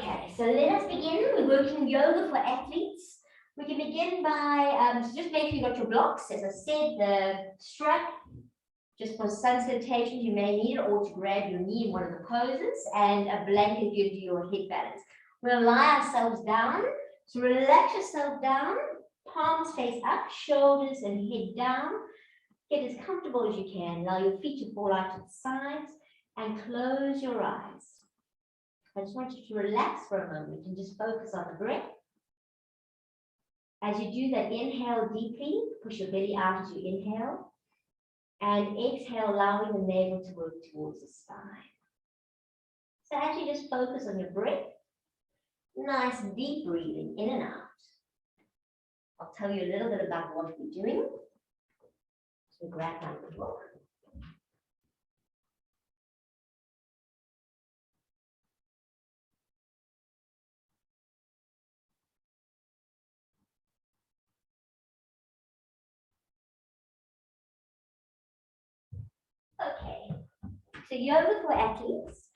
Okay, so let us begin. We're working yoga for athletes. We can begin by so just make sure you got your blocks. As I said, the strap, just for sun salutation, you may need it, or to grab your knee in one of the poses, and a blanket gives you your head balance. We're going to lie ourselves down. So relax yourself down, palms face up, shoulders and head down. Get as comfortable as you can. Allow your feet to fall out to the sides and close your eyes. I just want you to relax for a moment and just focus on the breath. As you do that, inhale deeply, push your belly out as you inhale, and exhale, allowing the navel to work towards the spine. So as you just focus on your breath, nice deep breathing in and out. I'll tell you a little bit about what we're doing. So grab my book. Okay, so yoga for athletes.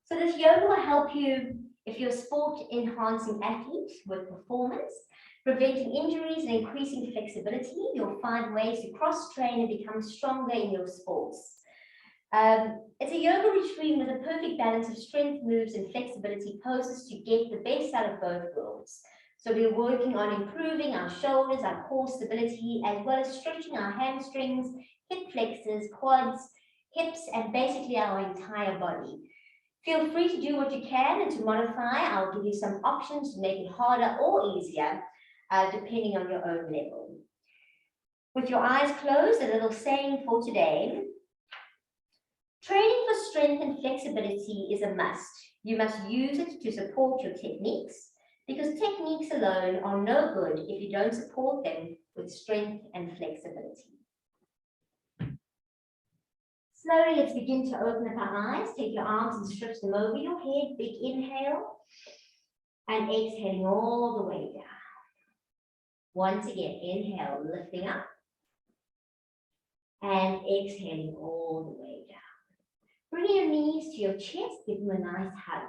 So this yoga will help you if you're a sport enhancing athlete with performance, preventing injuries and increasing flexibility. You'll find ways to cross train and become stronger in your sports. It's a yoga retreat with a perfect balance of strength moves and flexibility poses to get the best out of both worlds. So we're working on improving our shoulders, our core stability, as well as stretching our hamstrings, hip flexors, quads, hips, and basically our entire body. Feel free to do what you can and to modify. I'll give you some options to make it harder or easier, depending on your own level. With your eyes closed, a little saying for today. Training for strength and flexibility is a must. You must use it to support your techniques, because techniques alone are no good if you don't support them with strength and flexibility. Slowly, let's begin to open up our eyes. Take your arms and stretch them over your head. Big inhale and exhaling all the way down. Once again, inhale, lifting up and exhaling all the way down. Bring your knees to your chest. Give them a nice hug.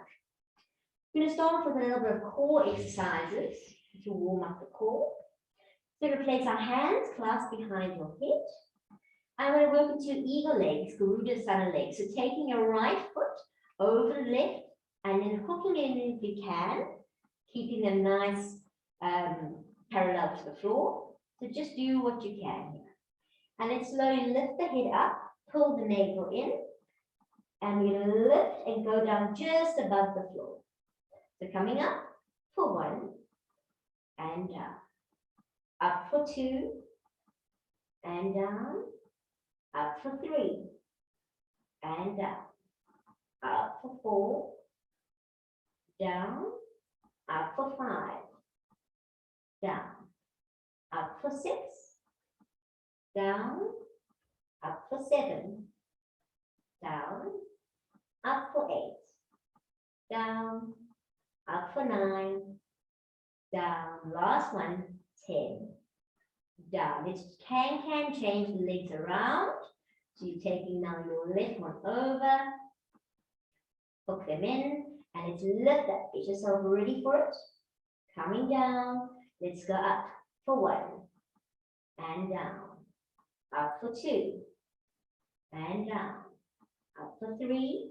We're going to start off with a little bit of core exercises to warm up the core. So we're going to place our hands clasped behind your head. I'm going to work into eagle legs, Garudasana legs. So taking your right foot over the left and then hooking it in if you can, keeping them nice parallel to the floor. So just do what you can here. And then slowly lift the head up, pull the navel in, and we're going to lift and go down just above the floor. So coming up for 1 and down, up for 2 and down, up for 3 and down, up for 4, down, up for 5, down, up for 6, down, up for 7, down, up for 8, down, up for 9, down, last one, 10, down. It's can change the legs around. So you're taking now your left one over, hook them in, and it's lift up. Get yourself ready for it. Coming down, let's go up for 1 and down, up for 2 and down, up for 3,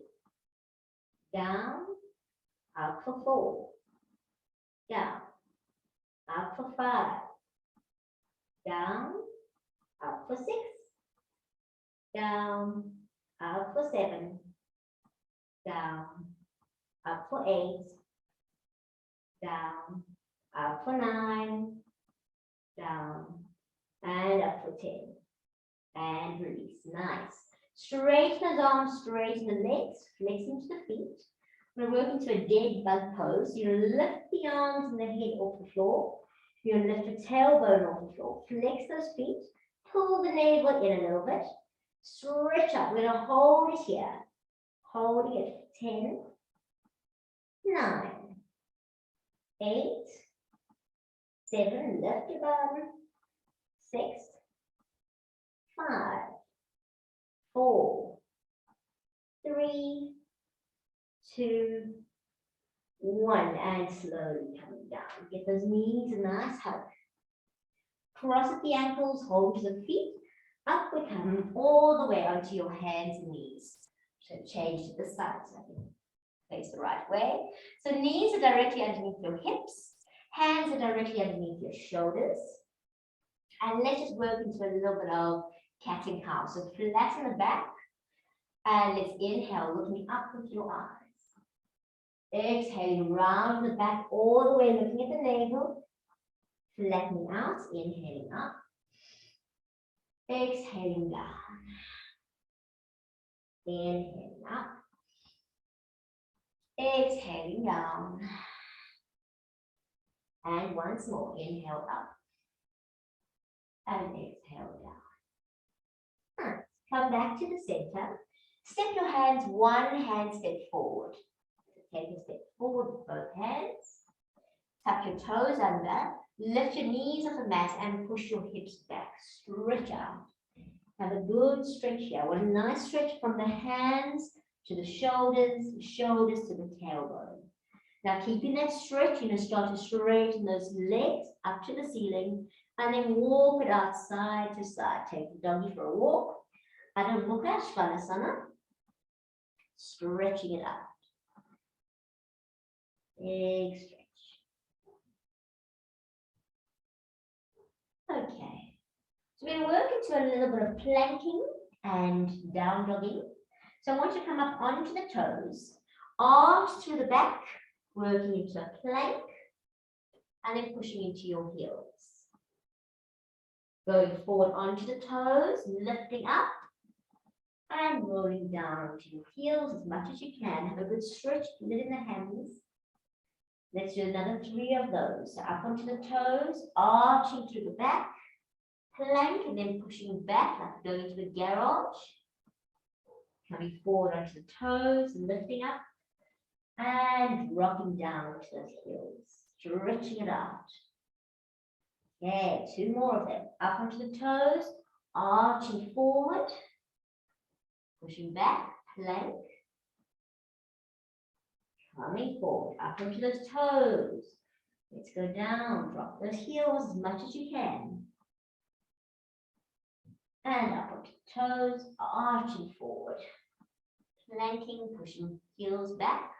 down, up for 4, down, up for 5, down, up for 6, down, up for 7, down, up for 8, down, up for 9, down, and up for 10. And release. Nice. Straighten the arms, straighten the legs, flex into the feet. We're going to work into a dead bug pose. You lift the arms and the head off the floor. You're going to lift the tailbone off the floor. Flex those feet. Pull the navel in a little bit. Stretch up. We're going to hold it here. Holding it. 10, 9, 8, 7. Lift your bum. 6, 5, 4, 3, 2, One, and slowly coming down. Get those knees a nice hug. Cross at the ankles, hold to the feet. Up we come all the way onto your hands and knees. So change to the side so I can face the right way. So knees are directly underneath your hips. Hands are directly underneath your shoulders. And let's just work into a little bit of cat and cow. So flatten the back. And let's inhale, looking up with your eyes. Exhaling round the back all the way, looking at the navel. Flattening out, inhaling up. Exhaling down. Inhaling up. Exhaling down. And once more, inhale up. And exhale down. Come back to the center. Step your hands, one hand step forward. Take a step forward with both hands. Tuck your toes under. Lift your knees off the mat and push your hips back. Stretch out. Have a good stretch here. What a nice stretch from the hands to the shoulders to the tailbone. Now keeping that stretch, you're going to start to straighten those legs up to the ceiling and then walk it out side to side. Take the doggy for a walk. Adho Mukha Svanasana. Stretching it out. Big stretch. Okay. So we're going to work into a little bit of planking and down dogging. So I want you to come up onto the toes, arms through the back, working into a plank, and then pushing into your heels. Going forward onto the toes, lifting up, and rolling down onto your heels as much as you can. Have a good stretch, feel it in the hands. Let's do another 3 of those. So up onto the toes, arching through the back, plank, and then pushing back, like going into a garage. Coming forward onto the toes, lifting up, and dropping down onto those heels, stretching it out. Okay, 2 more of them. Up onto the toes, arching forward, pushing back, plank. Coming forward, up onto those toes. Let's go down, drop those heels as much as you can. And up onto the toes, arching forward. Planking, pushing heels back.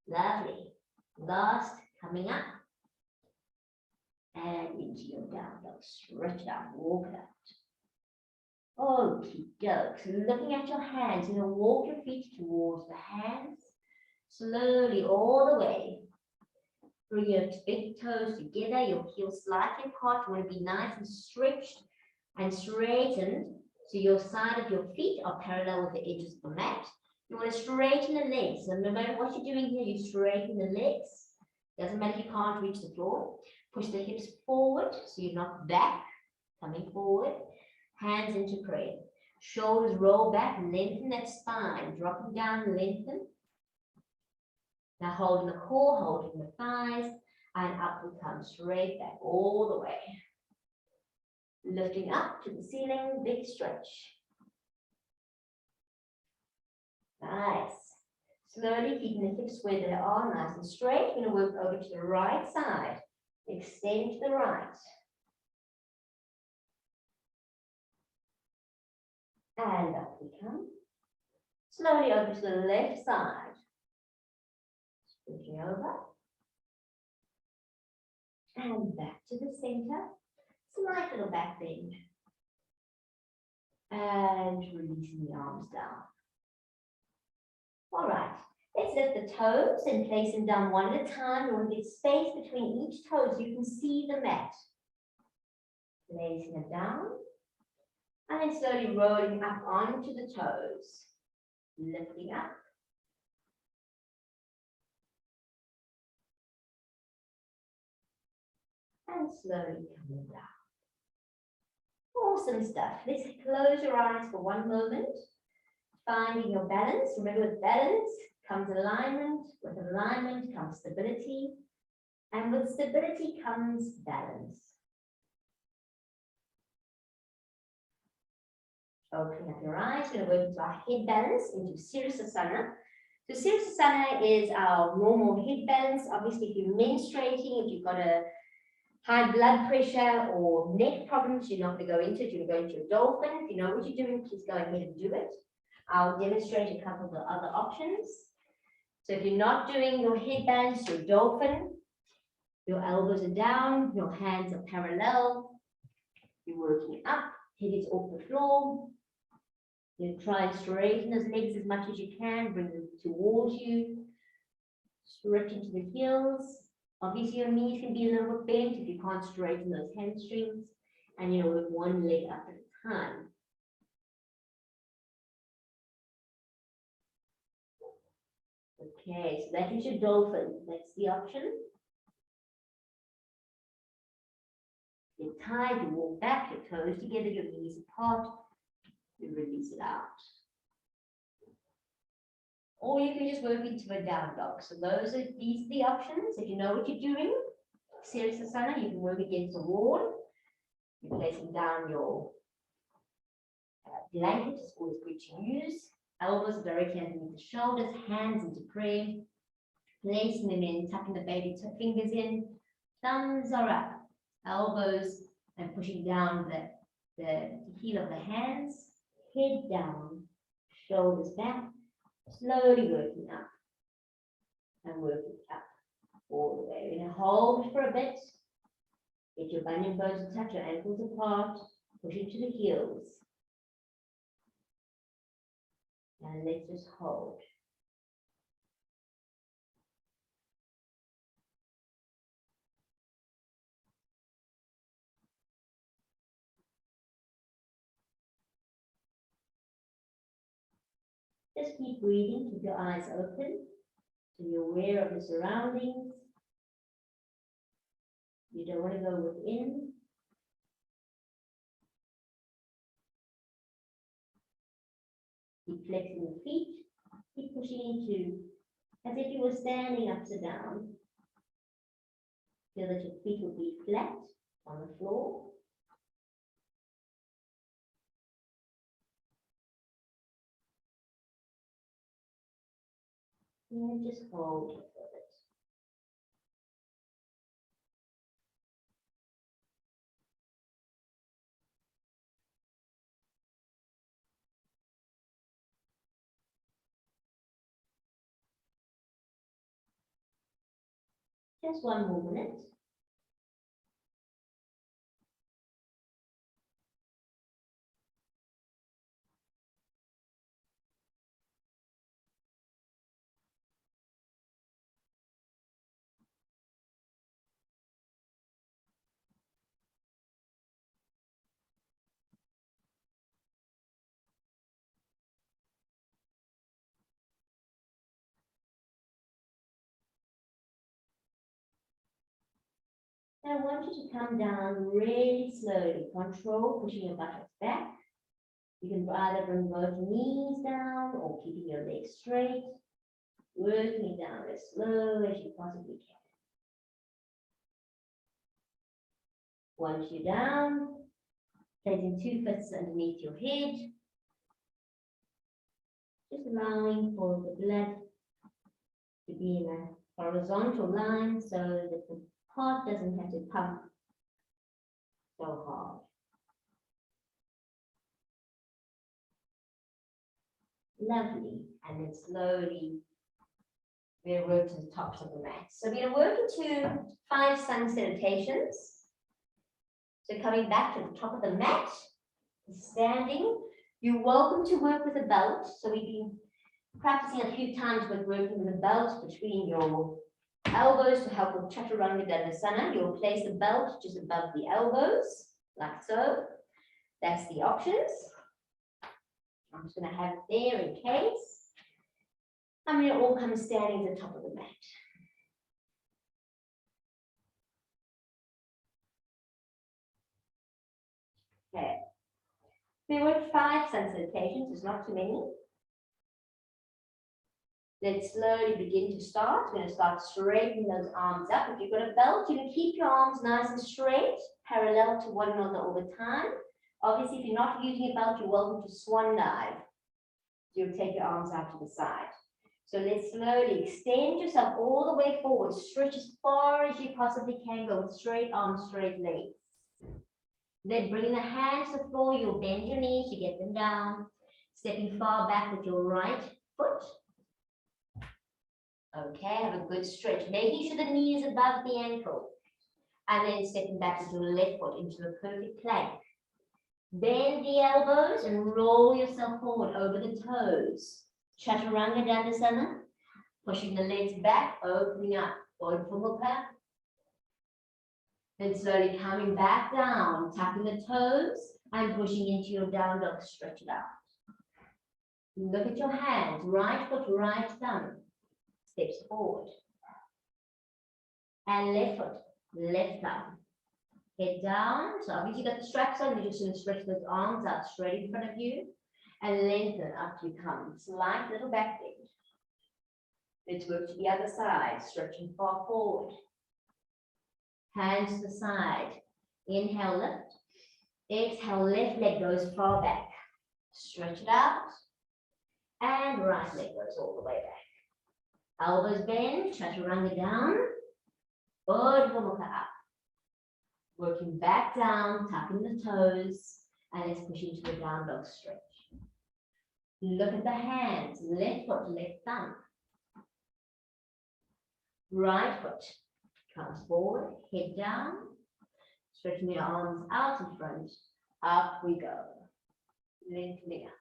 Lovely. Last, coming up. And into your down dog. Stretch it out, walk it out. Okie dokes. Looking at your hands, you're going to walk your feet towards the hands. Slowly all the way. Bring your big toes together, your heels slightly apart. You want to be nice and stretched and straightened. So your side of your feet are parallel with the edges of the mat. You want to straighten the legs. So no matter what you're doing here, you straighten the legs. Doesn't matter if you can't reach the floor. Push the hips forward so you're not back. Coming forward. Hands into prayer. Shoulders roll back, lengthen that spine. Dropping down, lengthen. Now holding the core, holding the thighs, and up we come straight back all the way. Lifting up to the ceiling, big stretch. Nice. Slowly keeping the hips where they are, nice and straight. We're going to work over to the right side. Extend to the right. And up we come. Slowly over to the left side. Switching over. And back to the center. Slight little back bend. And releasing the arms down. All right. Let's lift the toes and place them down one at a time. You want to get space between each toe so you can see the mat. Placing it down. And then slowly rolling up onto the toes. Lifting up. And slowly coming down. Awesome stuff. Let's close your eyes for one moment. Finding your balance. Remember, with balance comes alignment. With alignment comes stability. And with stability comes balance. Opening up your eyes. We're going to work into our head balance into Sirsasana. So Sirsasana is our normal head balance. Obviously, if you're menstruating, if you've got a high blood pressure or neck problems, you're not going to go into it. You're going to go into a dolphin. If you know what you're doing, please go ahead and do it. I'll demonstrate a couple of the other options. So if you're not doing your head balance, your dolphin, your elbows are down, your hands are parallel, you're working up, head is off the floor. You try and straighten those legs as much as you can, bring them towards you, stretch into the heels. Obviously, your knees can be a little bit bent if you can't straighten those hamstrings, and you know, with one leg up at a time. Okay, so that is your dolphin. That's the option. You're tied, you walk back, your toes together, your knees apart, you release it out. Or you can just work into a down dog. So these are the options. If you know what you're doing, Sirsasana, you can work against the wall. You're placing down your blanket, is always good to use. Elbows directly underneath the shoulders, hands into prayer. Placing them in, tucking the baby fingers in. Thumbs are up, elbows, and pushing down the heel of the hands. Head down, shoulders back. Slowly working up and working up all the way. We're going to hold for a bit. Get your bunion bones to touch your ankles apart. Push into the heels. And let's just hold. Just keep breathing, keep your eyes open, so you're aware of the surroundings. You don't want to go within. Keep flexing the feet, keep pushing into, as if you were standing upside down. Feel that your feet will be flat on the floor. And just hold for a bit. Just one more minute. I want you to come down really slowly. Control, pushing your buttocks back. You can either bring both knees down or keeping your legs straight. Working it down as slow as you possibly can. Once you're down, placing 2 fists underneath your head. Just allowing for the blood to be in a horizontal line so that the heart doesn't have to pump so hard. Lovely. And then slowly we'll work to the tops of the mat. So we're going to work into 5 sun salutations. So coming back to the top of the mat, standing. You're welcome to work with a belt. So we've been practicing a few times with working with a belt between your elbows to help with Chaturanga Dandasana. You'll place the belt just above the elbows, like so. That's the options. I'm just going to have it there in case. I'm going to all come standing at the top of the mat. Okay. We work 5 sun salutations, there's not too many. Let's slowly begin to start. We're going to start straightening those arms up. If you've got a belt, you can keep your arms nice and straight, parallel to one another all the time. Obviously, if you're not using a belt, you're welcome to swan dive. So you'll take your arms out to the side. So let's slowly extend yourself all the way forward. Stretch as far as you possibly can go with straight arms, straight legs. Then bring the hands to the floor. You'll bend your knees to get them down. Stepping far back with your right foot. Okay, have a good stretch. Making sure the knee is above the ankle. And then stepping back with your left foot into a perfect plank. Bend the elbows and roll yourself forward over the toes. Chaturanga Dandasana. Pushing the legs back, opening up. Urdhva Mukha. Then slowly coming back down, tapping the toes and pushing into your down dog. Stretch it out. Look at your hands. Right foot, right thumb. Steps forward. And left foot, left thumb. Head down. So obviously you got the straps on. You're just going to stretch those arms out straight in front of you. And lengthen up to you come. Slight little back bend. Let's work to the other side. Stretching far forward. Hands to the side. Inhale, lift. Exhale, left leg goes far back. Stretch it out. And right leg goes all the way back. Elbows bend, chaturanga down. Urdhva Mukha up. Working back down, tapping the toes. And let's push into the down dog stretch. Look at the hands. Left foot, left thumb. Right foot comes forward, head down. Stretching your arms out in front. Up we go. Lengthening up.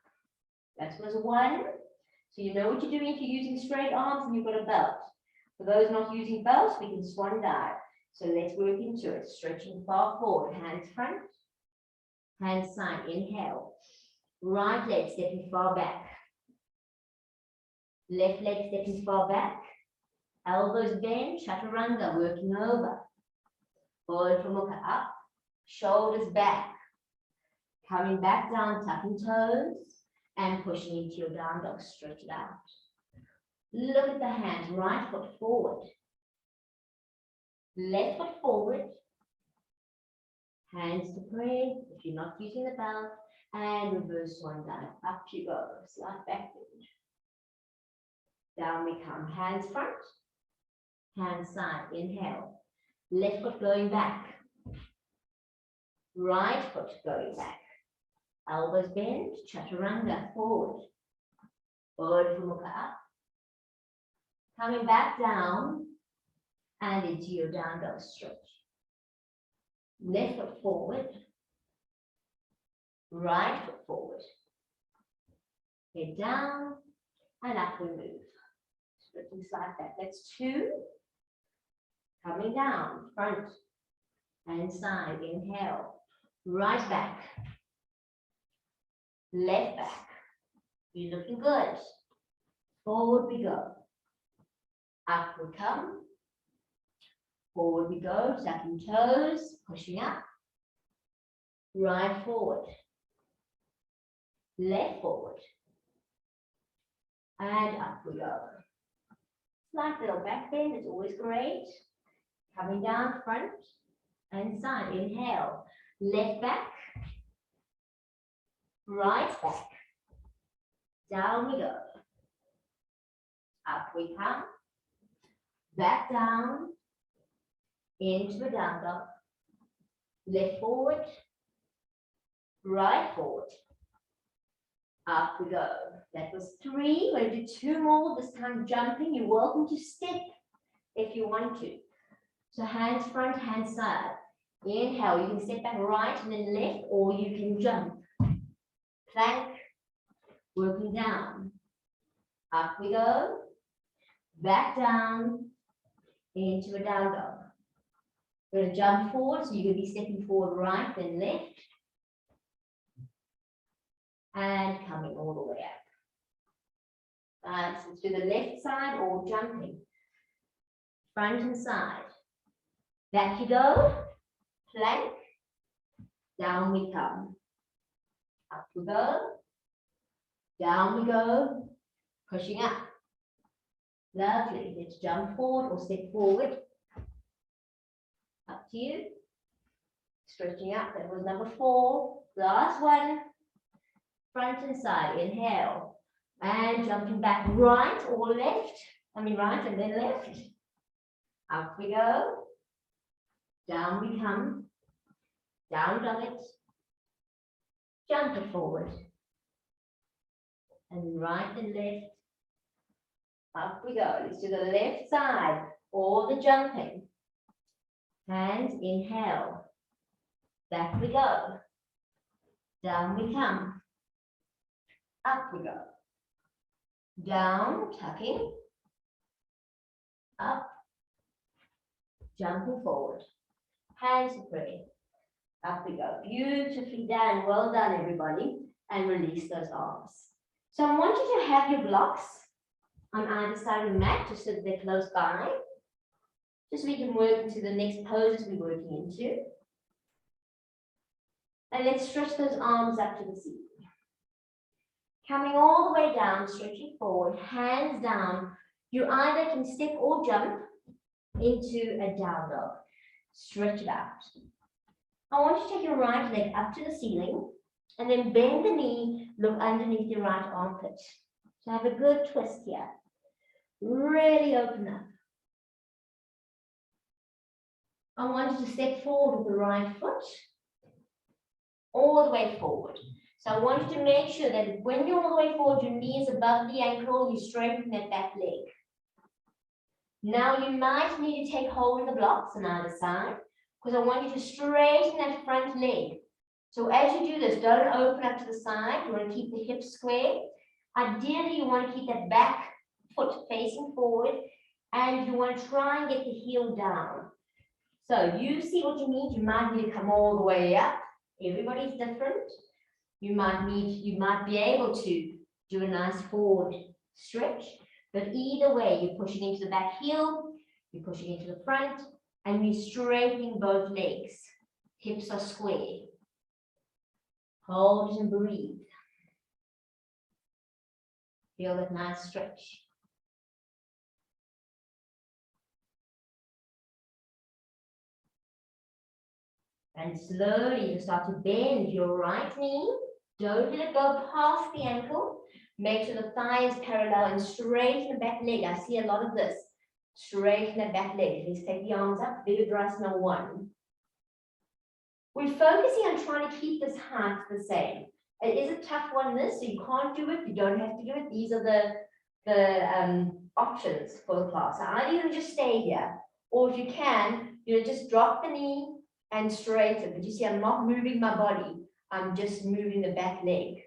That was one. So you know what you're doing if you're using straight arms and you've got a belt. For those not using belts, we can swan dive. So let's work into it. Stretching far forward, hands front, hands side. Inhale. Right leg stepping far back. Left leg stepping far back. Elbows bend, chaturanga, working over. Urdhva Mukha up. Shoulders back. Coming back down, tucking toes. And pushing into your down dog, stretch it out. Look at the hands, right foot forward. Left foot forward. Hands to pray, if you're not using the belt. And reverse swan dive, up you go, slight back bend. Down we come, hands front, hands side, inhale. Left foot going back. Right foot going back. Elbows bend, chaturanga, forward. Urdhva Mukha up. Coming back down and into your down dog stretch. Left foot forward. Right foot forward. Head down and up we move. Stretching side back. That's two. Coming down, front and side. Inhale. Right back. Left back. You're looking good. Forward we go. Up we come. Forward we go. Tucking toes. Pushing up. Right forward. Left forward. And up we go. Slight little back bend is always great. Coming down front and side. Inhale. Left back. Right back. Down we go. Up we come. Back down. Into a down dog. Left forward. Right forward. Up we go. That was three. We're going to do two more. This time jumping. You're welcome to step if you want to. So hands front, hands side. Inhale. You can step back right and then left, or you can jump. Plank. Working down. Up we go. Back down. Into a down dog. We're going to jump forward. So you're going to be stepping forward right, then left. And coming all the way up. So let's do the left side or jumping. Front and side. Back you go. Plank. Down we come. Up we go. Down we go. Pushing up. Lovely. Let's jump forward or step forward. Up to you. Stretching up. That was number 4. Last one. Front and side. Inhale. And jumping back right or left. I mean right and then left. Up we go. Down we come. Down dog it. Jump it forward. And right and left. Up we go. Let's do the left side. All the jumping. Hands inhale. Back we go. Down we come. Up we go. Down, tucking. Up. Jumping forward. Hands free. Up we go. Beautifully done. Well done, everybody. And release those arms. So I want you to have your blocks on either side of the mat, just so that they're close by. Just so we can work into the next poses we're working into. And let's stretch those arms up to the ceiling. Coming all the way down, stretching forward, hands down. You either can step or jump into a down dog. Stretch it out. I want you to take your right leg up to the ceiling and then bend the knee, look underneath your right armpit. So have a good twist here. Really open up. I want you to step forward with the right foot, all the way forward. So I want you to make sure that when you're all the way forward, your knee is above the ankle, you straighten that back leg. Now you might need to take hold of the blocks on either side, because I want you to straighten that front leg. So as you do this, don't open up to the side. You want to keep the hips square. Ideally, you want to keep that back foot facing forward, and you want to try and get the heel down. So you see what you need. You might need to come all the way up. Everybody's different. You might be able to do a nice forward stretch, but either way, you're pushing into the back heel, you're pushing into the front, and you're straightening both legs. Hips are square. Hold and breathe. Feel that nice stretch. And slowly you start to bend your right knee. Don't let it go past the ankle. Make sure the thigh is parallel and straighten the back leg. I see a lot of this. Straighten the back leg. Let's take the arms up. Virabhadrasana 1. We're focusing on trying to keep this height the same. It is a tough one, this, so you can't do it. You don't have to do it. These are the options for the class. So either you can just stay here, or if you can, just drop the knee and straighten. But you see, I'm not moving my body. I'm just moving the back leg.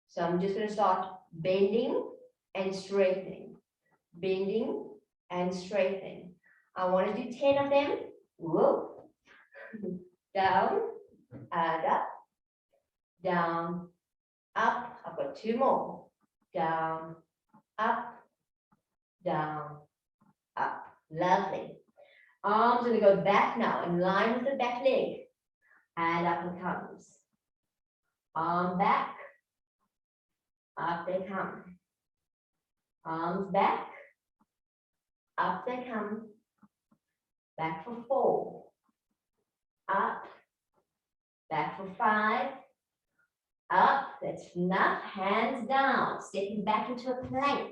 So I'm just going to start bending and straightening. Bending and straightening. I want to do 10 of them. Whoa. Down and up. Down, up. I've got 2 more. Down, up, down, up. Lovely. Arms going to go back now in line with the back leg. And up it comes. Arm back. Up they come. Arms back. Up they come. Back for 4. Up. Back for 5. Up. That's enough. Hands down. Stepping back into a plank.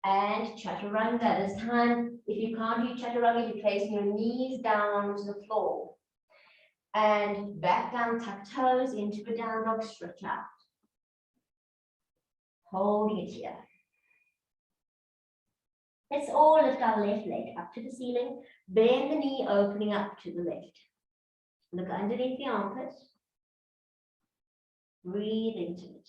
And chaturanga. This time, if you can't do chaturanga, you're placing your knees down onto the floor. And back down, tuck toes into a down dog, stretch out. Holding it here. Let's all lift our left leg up to the ceiling. Bend the knee, opening up to the left. Look underneath the armpit. Breathe into it.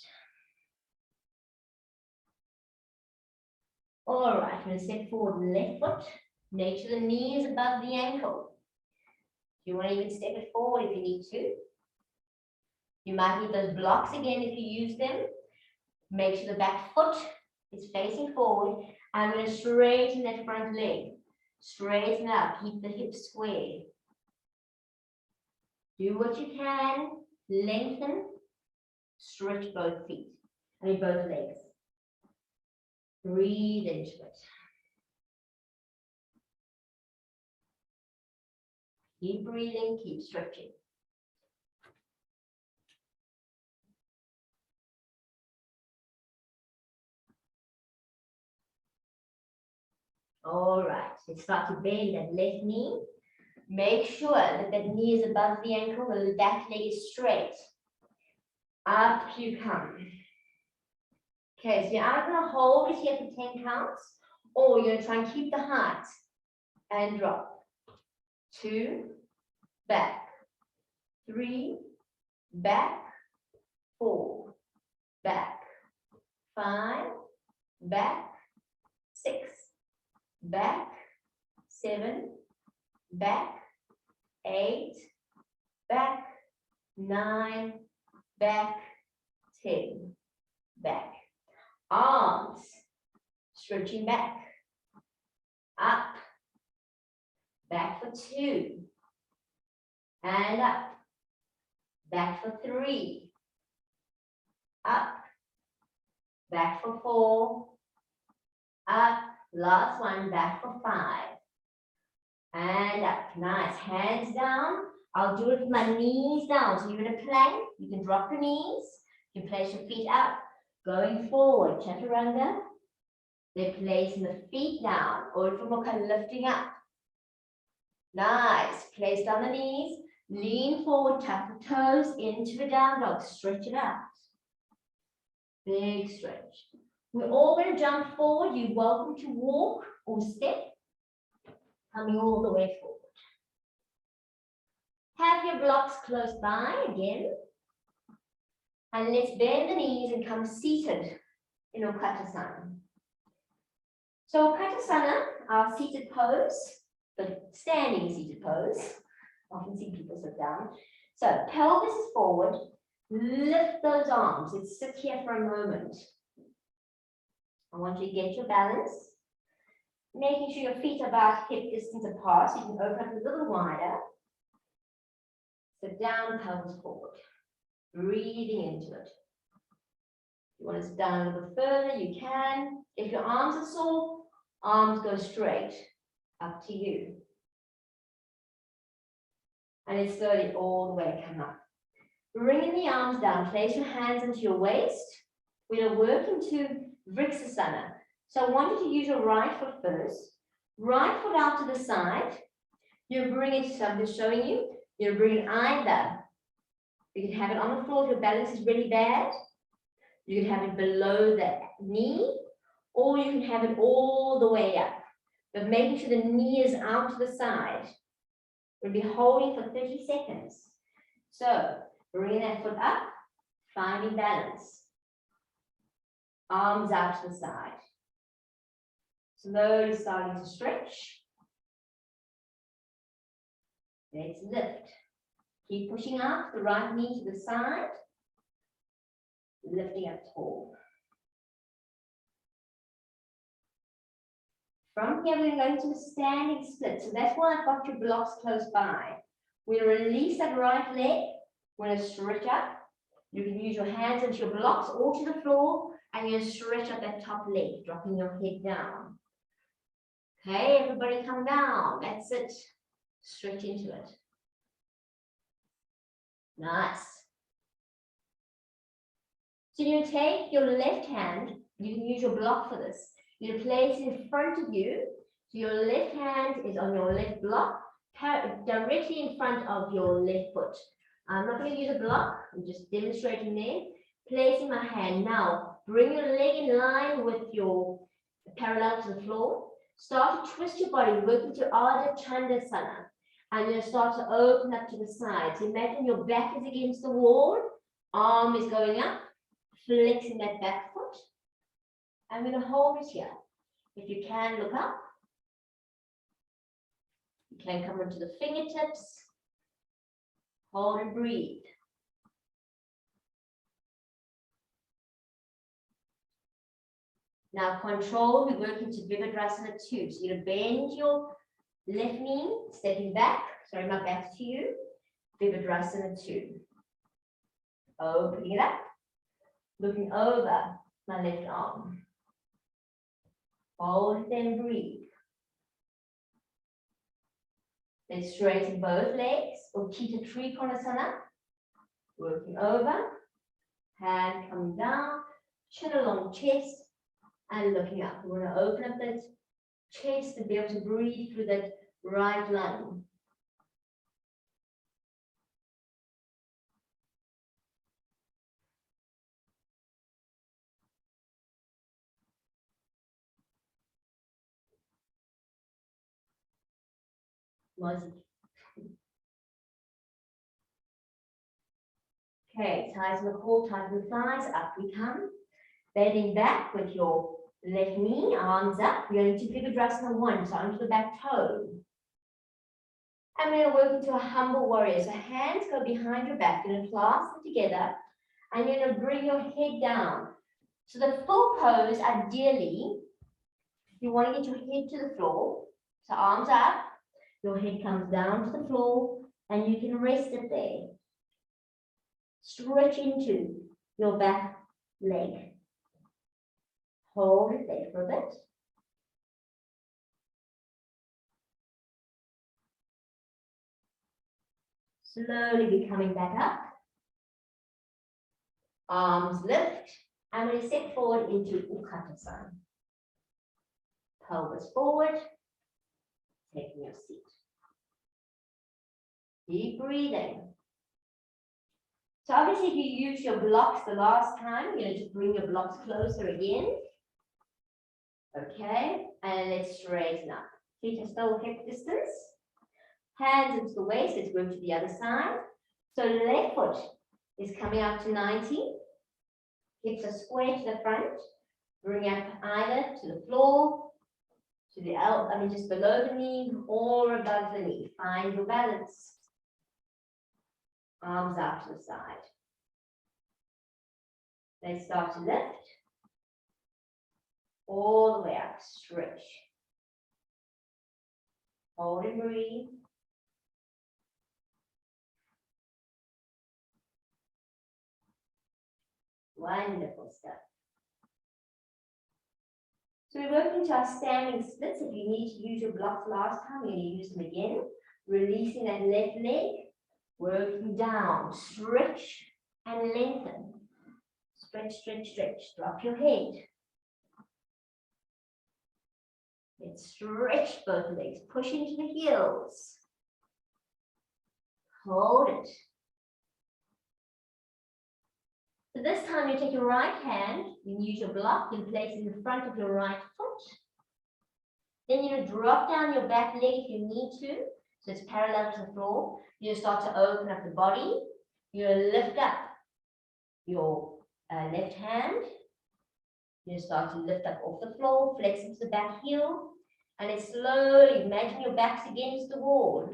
All right, I'm going to step forward left foot. Make sure the knee is above the ankle. You want to even step it forward if you need to. You might need those blocks again if you use them. Make sure the back foot is facing forward. I'm going to straighten that front leg. Straighten up. Keep the hips square. Do what you can. Lengthen. Stretch both feet. Both legs. Breathe into it. Keep breathing, keep stretching. All right, let's start to bend that left knee. Make sure that that knee is above the ankle, the back leg is straight. Up you come. Okay, so you're either going to hold it here for 10 counts, or you're going to try and keep the height and drop. 2, back. 3, back. 4, back. 5, back. 6, back. 7, back. 8, back. 9, back. 10, back. Arms stretching back. Up. Back for 2. And up. Back for 3. Up. Back for 4. Up. Last one. Back for 5. And up. Nice. Hands down. I'll do it with my knees down. So you're in a plank. You can drop your knees. You can place your feet up. Going forward. Chaturanga. Then placing the feet down. Or Mukha lifting up. Nice. Place down the knees. Lean forward. Tuck the toes into the down dog. Stretch it out. Big stretch. We're all going to jump forward. You're welcome to walk or step. Coming all the way forward. Have your blocks close by again. And let's bend the knees and come seated in Utkatasana. So Utkatasana, our seated pose, the standing seated pose. Often see people sit down. So pelvis is forward. Lift those arms. Let's sit here for a moment. I want you to get your balance. Making sure your feet are about hip distance apart, so you can open up a little wider. Sit down, pelvis forward. Breathing into it. If you want to sit down a little further, you can. If your arms are sore, arms go straight. Up to you. And it's slowly all the way come up. Bringing the arms down, place your hands into your waist. We are working to Vriksasana. So I want you to use your right foot first. Right foot out to the side. You bring it, so I'm just showing you. You bring it either. You can have it on the floor if your balance is really bad. You can have it below the knee, or you can have it all the way up. But making sure the knee is out to the side. We'll be holding for 30 seconds. So bring that foot up, finding balance. Arms out to the side. Slowly starting to stretch. Let's lift. Keep pushing up the right knee to the side. Lifting up tall. From here, we're going to the standing split. So that's why I've got your blocks close by. We'll release that right leg. We're going to stretch up. You can use your hands into your blocks or to the floor, and you're going to stretch up that top leg, dropping your head down. Okay, everybody come down. That's it. Stretch into it. Nice. So you take your left hand, you can use your block for this. You place it in front of you. So your left hand is on your left block, directly in front of your left foot. I'm not going to use a block, I'm just demonstrating there. Placing my hand now, bring your leg in line with your parallel to the floor. Start to twist your body, working to Ardha Chandasana. And you'll start to open up to the sides. Imagine your back is against the wall, arm is going up, flexing that back foot. I'm going to hold it here. If you can, look up. You can come into the fingertips. Hold and breathe. Now control, we're working to Virabhadrasana 2. So you're going to bend your left knee, stepping back. Sorry, my back's to you. Virabhadrasana 2. Opening it up. Looking over my left arm. Hold and breathe. Then straighten both legs. Uttita Trikonasana. Working over. Hand coming down. Chin along chest. And looking up. We're going to open up that chest to be able to breathe through that right lung. Okay, tighten the core, tighten the thighs, up we come. Bending back with your left knee, arms up. We're going to Virabhadrasana 1, so onto the back toe. And we're going to work into a humble warrior. So hands go behind your back. You're going to clasp them together. And you're going to bring your head down. So the full pose, ideally, you want to get your head to the floor. So arms up. Your head comes down to the floor. And you can rest it there. Stretch into your back leg. Hold it there for a bit. Slowly be coming back up. Arms lift. I'm going to step forward into Utkatasana. Pelvis forward. Taking your seat. Deep breathing. So obviously if you use your blocks the last time, you're going to just bring your blocks closer again. Okay, and let's straighten up. Feet are still hip distance. Hands into the waist, let's move to the other side. So left foot is coming up to 90. Hips are square to the front. Bring up either to the floor, to the elbow, just below the knee or above the knee. Find your balance. Arms out to the side. They start to lift. All the way up, stretch. Hold and breathe. Wonderful stuff. So we're working to our standing splits. If you need to use your blocks last time, you're going to use them again. Releasing that left leg, working down, stretch and lengthen. Stretch, stretch, stretch. Drop your head. Let's stretch both legs. Push into the heels. Hold it. So this time you take your right hand, you use your block, you place it in front of your right foot. Then you drop down your back leg if you need to, so it's parallel to the floor. You start to open up the body. You lift up your left hand. You start to lift up off the floor, flex into the back heel, and it's slowly, imagine your back's against the wall.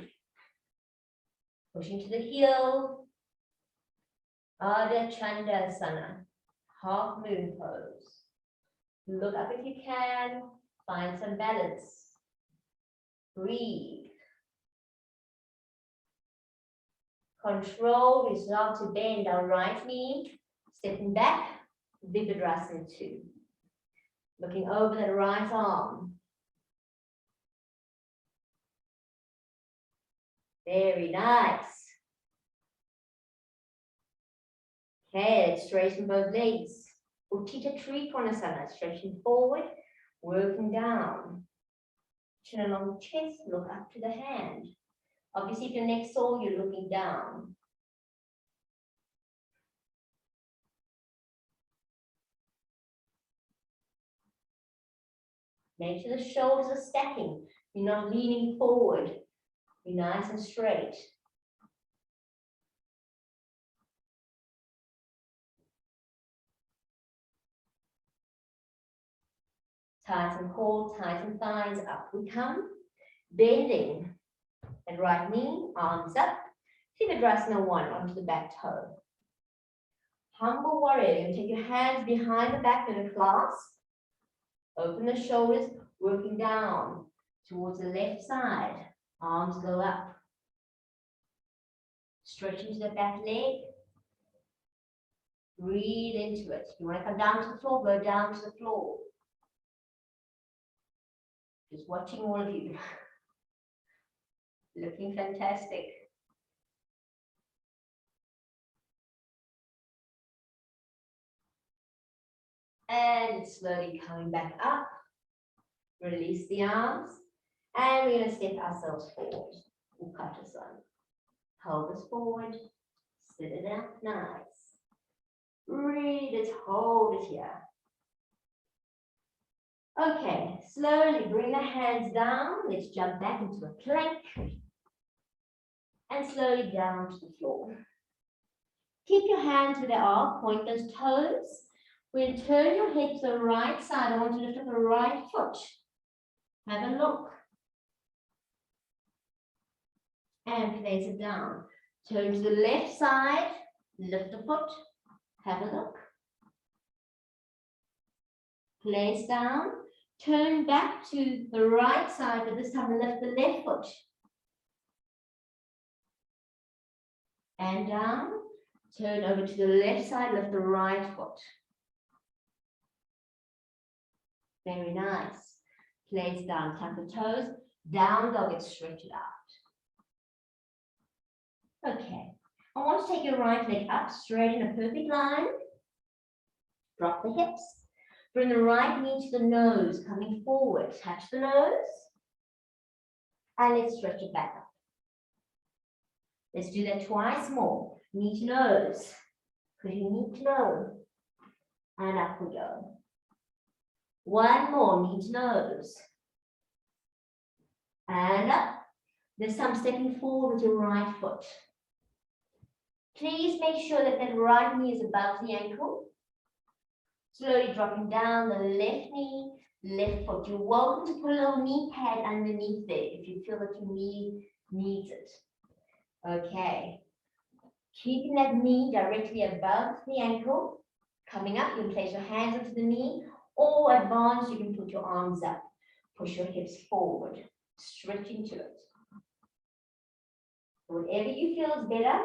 Push into the heel. Ardha Chandasana, half moon pose. Look up if you can, find some balance. Breathe. Control, we start to bend our right knee, stepping back, Virabhadrasana 2. Looking over the right arm. Very nice. Okay, let's straighten both legs. Utthita Trikonasana, stretching forward, working down. Chin along the chest, look up to the hand. Obviously, if your neck's sore, you're looking down. Make sure the shoulders are stacking. You're not leaning forward. Be nice and straight. Tighten core, tighten thighs, up we come. Bending at right knee, arms up. Virabhadrasana 1 onto the back toe. Humble warrior, you're going to take your hands behind the back in a clasp. Open the shoulders, working down towards the left side. Arms go up. Stretch into the back leg. Breathe into it. You want to come down to the floor, go down to the floor. Just watching all of you. Looking fantastic. And slowly coming back up. Release the arms. And we're going to step ourselves forward. Ukata-san. Pelvis forward. Sit it up. Nice. Really just hold it here. Okay, slowly bring the hands down. Let's jump back into a plank. And slowly down to the floor. Keep your hands where they are. Point those toes. We'll turn your head to the right side. I want you to lift up the right foot. Have a look. And place it down. Turn to the left side. Lift the foot. Have a look. Place down. Turn back to the right side, but this time lift the left foot. And down. Turn over to the left side, lift the right foot. Very nice. Place down, tuck the toes. Down dog and stretch it out. Okay. I want to take your right leg up, straight in a perfect line. Drop the hips. Bring the right knee to the nose, coming forward. Touch the nose. And let's stretch it back up. Let's do that twice more. Knee to nose. Because you need to know. And up we go. One more, knee to nose. And up. This time stepping forward with your right foot. Please make sure that that right knee is above the ankle. Slowly dropping down the left knee, left foot. You're welcome to put a little knee pad underneath there if you feel that your knee needs it. Okay. Keeping that knee directly above the ankle. Coming up, you can place your hands onto the knee, or advanced, you can put your arms up. Push your hips forward. Stretch into it. Whatever you feel is better,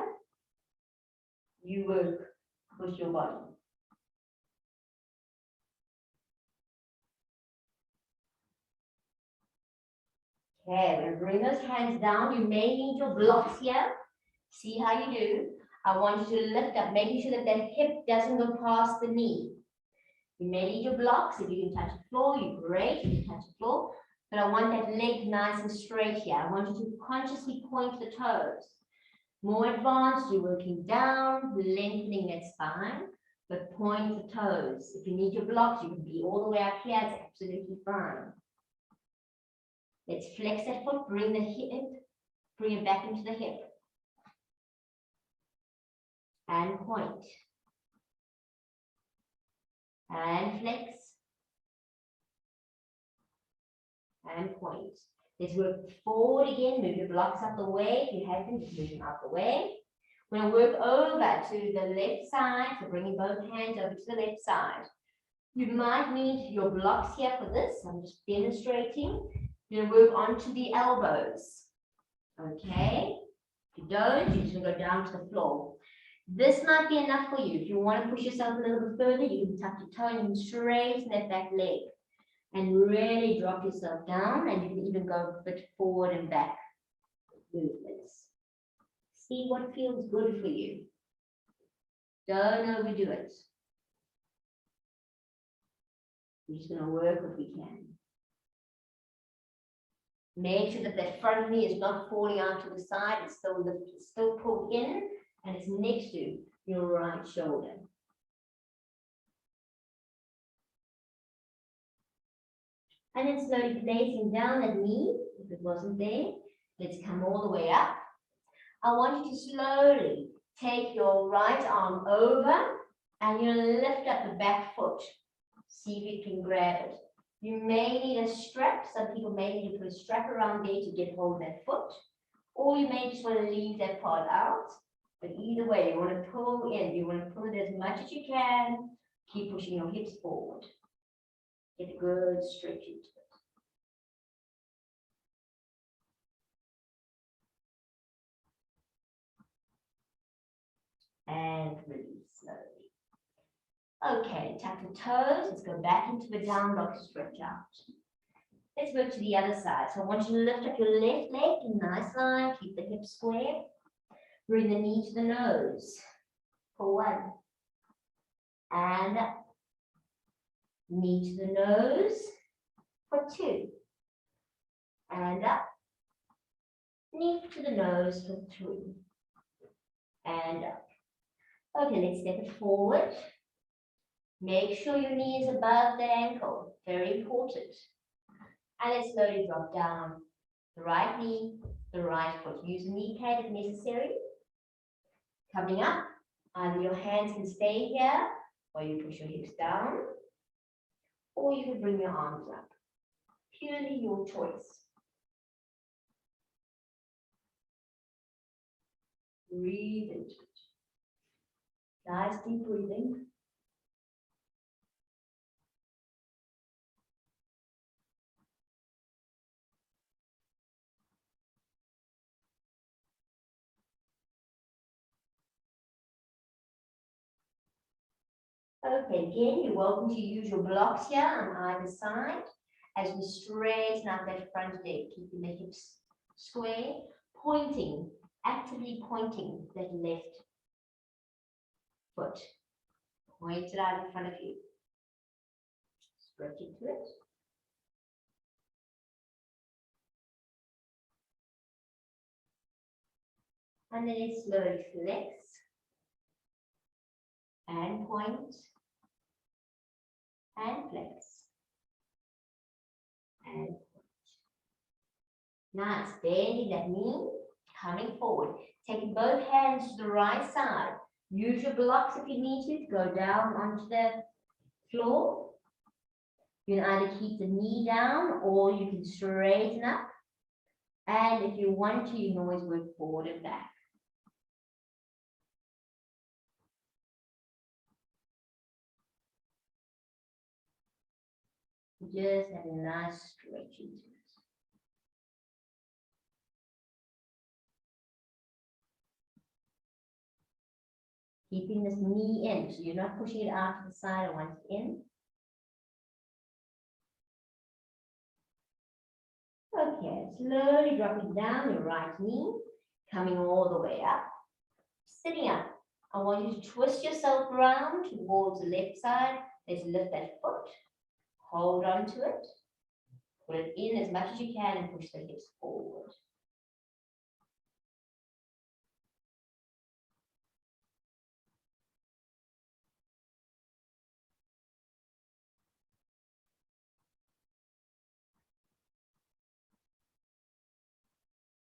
you work with your body. Okay, we're going to bring those hands down. You may need your blocks here. See how you do. I want you to lift up, making sure that that hip doesn't go past the knee. You may need your blocks. If you can touch the floor, you're great. You can touch the floor. But I want that leg nice and straight here. I want you to consciously point the toes. More advanced, you're working down, lengthening that spine, but point the toes. If you need your blocks, you can be all the way up here. It's absolutely fine. Let's flex that foot, bring the hip, bring it back into the hip. And point. And flex. And point. Let's work forward again. Move your blocks out the way. If you have them, just move them out the way. We're going to work over to the left side. So bringing both hands over to the left side. You might need your blocks here for this. I'm just demonstrating. You're going to work onto the elbows. Okay? If you don't, you're just going to go down to the floor. This might be enough for you. If you want to push yourself a little bit further, you can tuck your toe and straighten that back leg. And really drop yourself down, and you can even go a bit forward and back movements. See what feels good for you. Don't overdo it. We're just going to work what we can. Make sure that that front knee is not falling out to the side. It's still lifted, it's still pulled in, and it's next to your right shoulder. And then slowly placing down that knee, if it wasn't there, let's come all the way up. I want you to slowly take your right arm over and you're going to lift up the back foot. See if you can grab it. You may need a strap. Some people may need to put a strap around there to get hold of that foot. Or you may just want to leave that part out. But either way, you want to pull in. You want to pull it as much as you can. Keep pushing your hips forward. Get a good stretch into it. And release slowly. Okay, tuck the toes. Let's go back into the down dog stretch out. Let's work to the other side. So I want you to lift up your left leg in a nice line. Keep the hips square. Bring the knee to the nose. For one. And up. Knee to the nose. For for 2. And up. Knee to the nose for 3. And up. Okay, let's step it forward. Make sure your knee is above the ankle. Very important. And let's slowly drop down. The right knee, the right foot. Use the knee pad if necessary. Coming up, either your hands can stay here, or you push your hips down, or you can bring your arms up. Purely your choice. Breathe into it. Nice deep breathing. Okay, again, you're welcome to use your blocks here on either side as we straighten out that front leg, keeping the hips square, pointing, actively pointing that left foot. Point it out in front of you. Stretch into it. And then it slowly flex and point and flex and point. Nice, bending that knee, coming forward. Taking both hands to the right side. Use your blocks if you need to go down onto the floor. You can either keep the knee down or you can straighten up. And if you want to, you can always work forward and back. Just have a nice stretch into it. Keeping this knee in, so you're not pushing it out to the side or once in. Okay, slowly dropping down your right knee, coming all the way up. Sitting up, I want you to twist yourself around towards the left side. Let's lift that foot. Hold on to it. Put it in as much as you can and push the hips forward.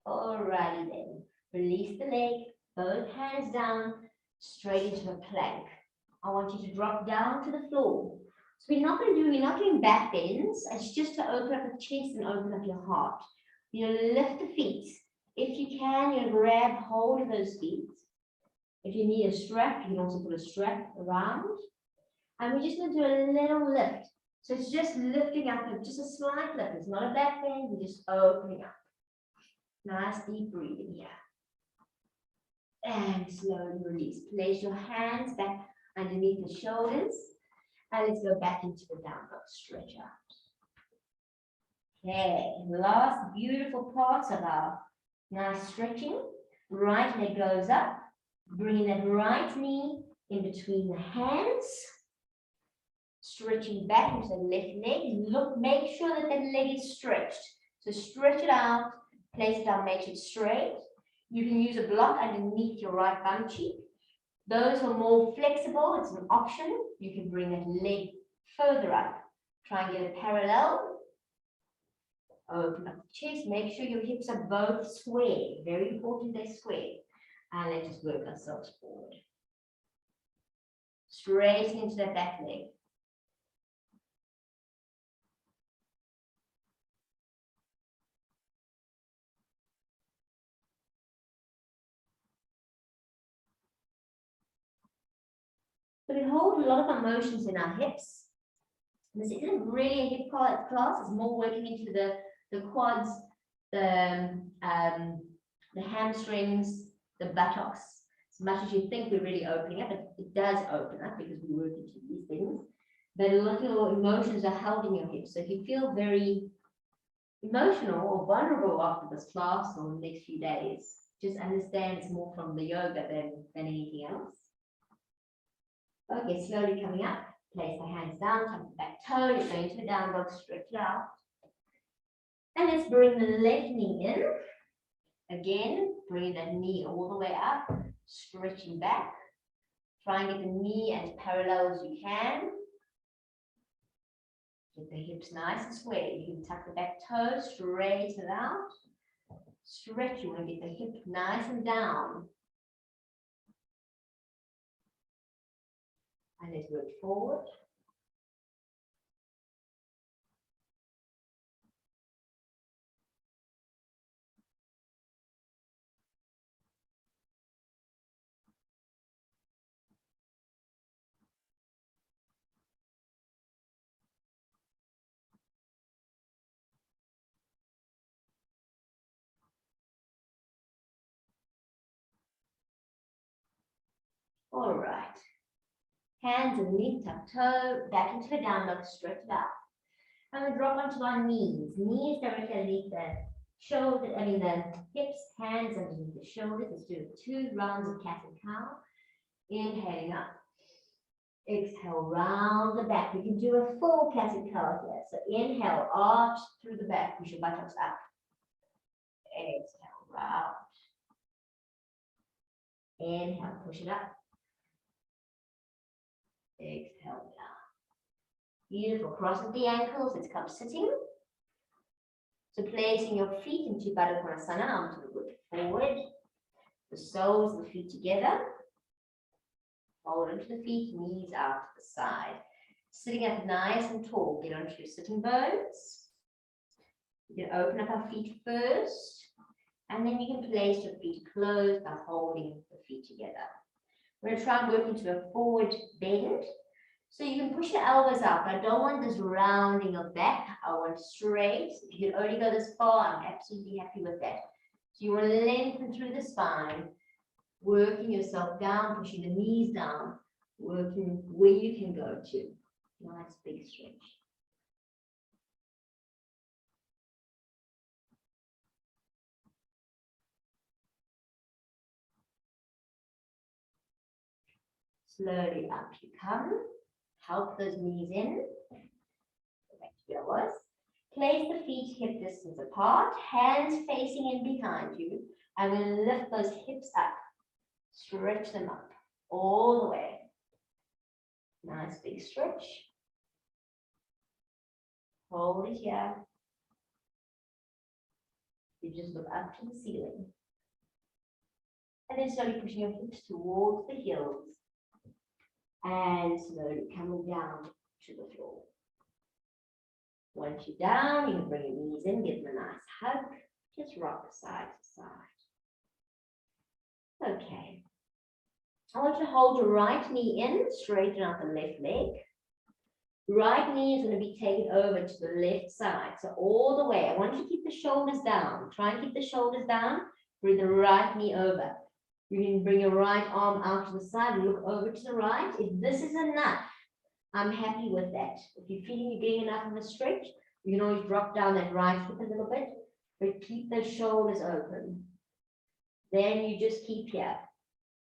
Alrighty then. Release the leg, both hands down, straight into a plank. I want you to drop down to the floor. So we're not doing back bends. It's just to open up the chest and open up your heart. You lift the feet. If you can, you grab hold of those feet. If you need a strap, you can also put a strap around. And we're just going to do a little lift. So it's just lifting up, just a slight lift. It's not a back bend, we're just opening up. Nice deep breathing here. And slowly release. Place your hands back underneath the shoulders. And let's go back into the down dog. Stretch out. Okay, last beautiful parts of our nice stretching. Right leg goes up. Bringing that right knee in between the hands. Stretching back into the left leg. Look, make sure that that leg is stretched. So stretch it out. Place it down, make it straight. You can use a block underneath your right bum cheek. Those are more flexible, it's an option. You can bring that leg further up. Try and get it parallel. Open up the chest, make sure your hips are both square. Very important they're square. And let's just work ourselves forward. Straighten into that back leg. So we hold a lot of emotions in our hips. This isn't really a hip class, it's more working into the quads, the hamstrings, the buttocks. As much as you think we're really opening up, it does open up because we work into these things. But a lot of your emotions are held in your hips. So if you feel very emotional or vulnerable after this class or the next few days, just understand it's more from the yoga than anything else. Okay, slowly coming up. Place the hands down, tuck the back toe, you're going to a down dog, stretch it out. And let's bring the left knee in. Again, bring that knee all the way up, stretching back. Try and get the knee as parallel as you can. Get the hips nice and square. You can tuck the back toes, straighten it out. Stretch, you want to get the hip nice and down. And let's work forward. All right. Hands underneath, tuck toe, back into the down dog, stretch it out. I'm going to drop onto my knees. Knees directly underneath the shoulder, the hips, hands underneath the shoulders. Let's do 2 rounds of cat and cow. Inhaling up. Exhale, round the back. We can do a full cat and cow here. So inhale, arch through the back. Push your buttocks up. Exhale, round. Inhale, push it up. Exhale, down. Beautiful. Crossing the ankles. Let's come sitting. So placing your feet into Baddha Konasana, arms to the forward. The soles of the feet together. Hold onto the feet, knees out to the side. Sitting up nice and tall. Get onto your sitting bones. You can open up our feet first. And then you can place your feet closed by holding the feet together. We're going to try and work into a forward bend. So you can push your elbows up. I don't want this rounding of back. I want straight. If you can only go this far, I'm absolutely happy with that. So you want to lengthen through the spine, working yourself down, pushing the knees down, working where you can go to. Nice big stretch. Slowly up you come. Help those knees in. Go back to where I was. Place the feet hip distance apart, hands facing in behind you. I'm going to lift those hips up. Stretch them up all the way. Nice big stretch. Hold it here. You just look up to the ceiling. And then slowly pushing your hips towards the heels. And slowly coming down to the floor. Once you're down, you can bring your knees in, give them a nice hug. Just rock side to side. Okay. I want you to hold your right knee in, straighten out the left leg. Right knee is going to be taken over to the left side. So all the way, I want you to keep the shoulders down. Try and keep the shoulders down. Bring the right knee over. You can bring your right arm out to the side, look over to the right. If this is enough, I'm happy with that. If you're feeling you're getting enough of a stretch, you can always drop down that right hip a little bit, but keep those shoulders open. Then you just keep here.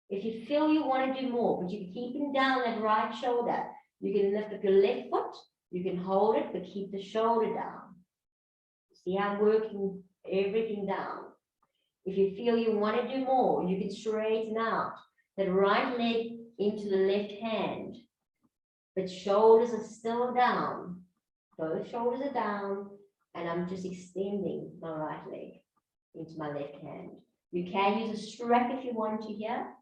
If you feel you want to do more, but you're keeping down that right shoulder, you can lift up your left foot, you can hold it, but keep the shoulder down. See how I'm working everything down. If you feel you want to do more, you can straighten out that right leg into the left hand, but shoulders are still down. Both shoulders are down, and I'm just extending my right leg into my left hand. You can use a strap if you want to here,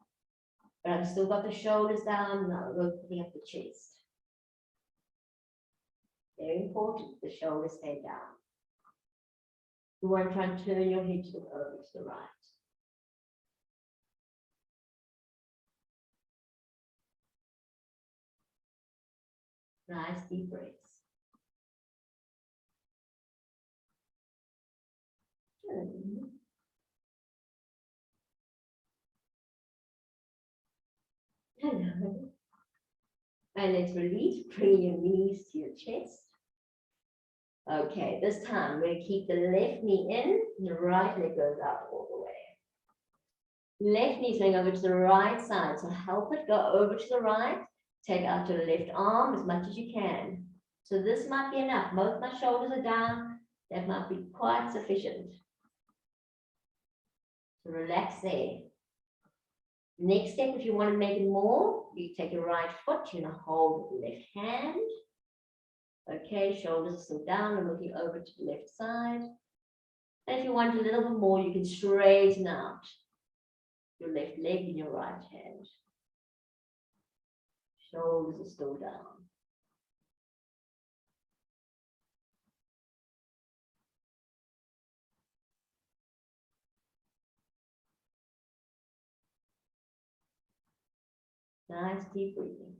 but I've still got the shoulders down, and I'm opening up the chest. Very important, the shoulders stay down. You want to try and turn your head to look over to the right. Nice deep breaths. Hello. And let's release, bring your knees to your chest. Okay, this time we're going to keep the left knee in, and the right leg goes out all the way. Left knee is going over to the right side, so help it go over to the right. Take out your left arm as much as you can. So this might be enough. Both my shoulders are down, That might be quite sufficient. So relax there. Next step, if you want to make it more, you take your right foot, you're going to hold with the left hand. Okay, shoulders are still down and looking over to the left side. And if you want a little bit more, you can straighten out your left leg in your right hand. Shoulders are still down. Nice deep breathing.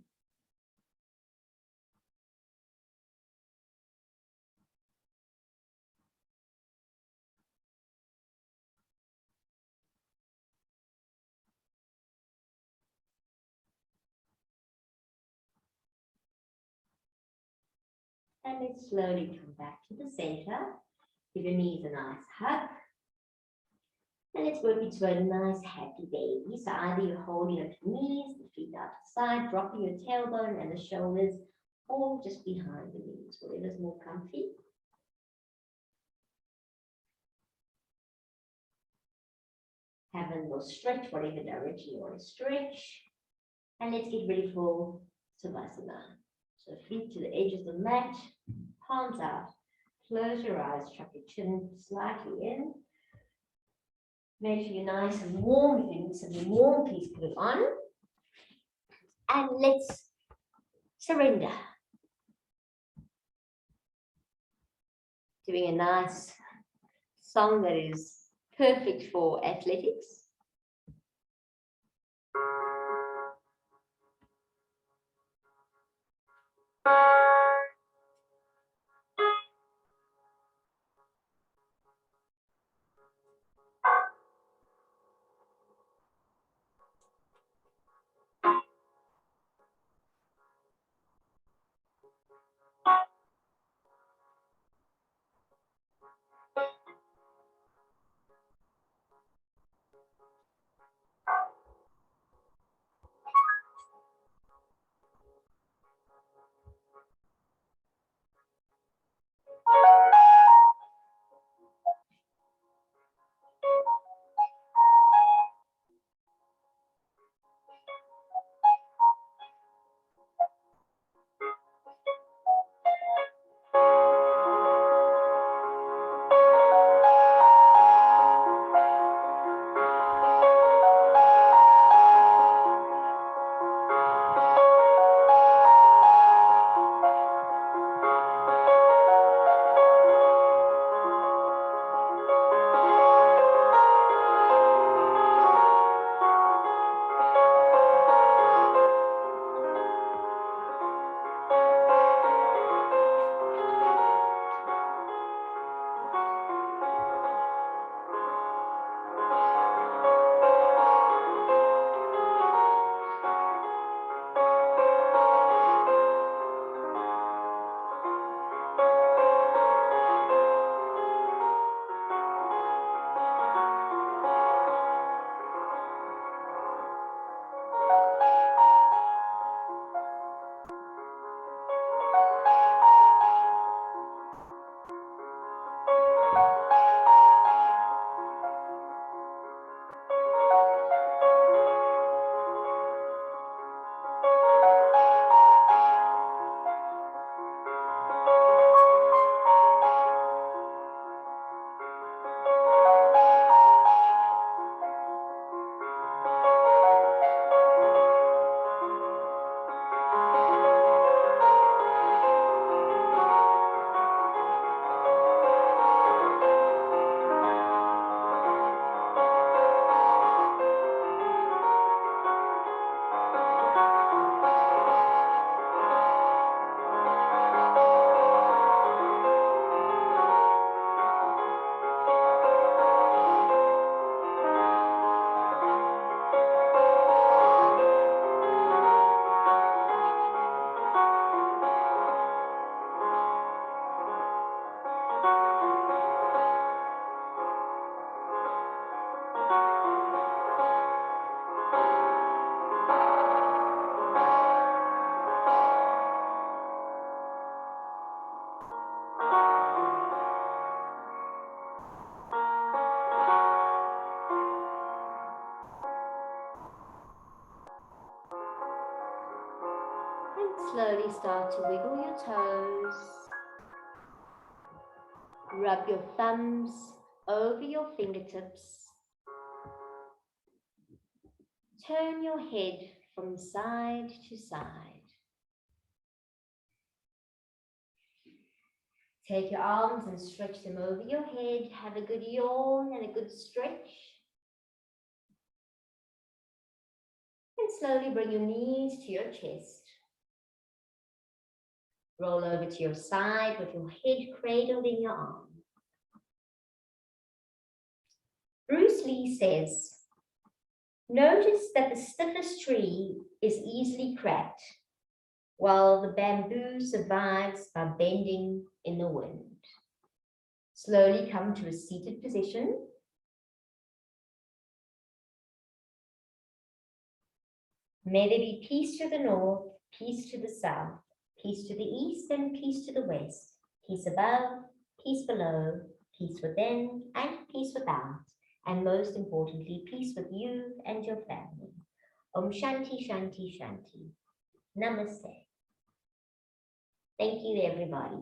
And let's slowly come back to the center. Give your knees a nice hug. And let's work into a nice happy baby. So either you're holding your knees, the feet out to the side, dropping your tailbone and the shoulders, or just behind the knees, whatever's more comfy. Have a little stretch, whatever direction you want to stretch. And let's get ready for Savasana. So feet to the edges of the mat, palms out. Close your eyes, tuck your chin slightly in. Make sure you're nice and warm. If you need something warm, please put it on. And let's surrender. Doing a nice song that is perfect for athletics. slowly start to wiggle your toes. Rub your thumbs over your fingertips. Turn your head from side to side. Take your arms and stretch them over your head. Have a good yawn and a good stretch. And slowly bring your knees to your chest. Roll over to your side with your head cradled in your arm. Bruce Lee says, notice that the stiffest tree is easily cracked, while the bamboo survives by bending in the wind. Slowly come to a seated position. May there be peace to the north, peace to the south, peace to the east, and peace to the west. Peace above, peace below, peace within, and peace without. And most importantly, peace with you and your family. Om Shanti, Shanti, Shanti. Namaste. Thank you, everybody.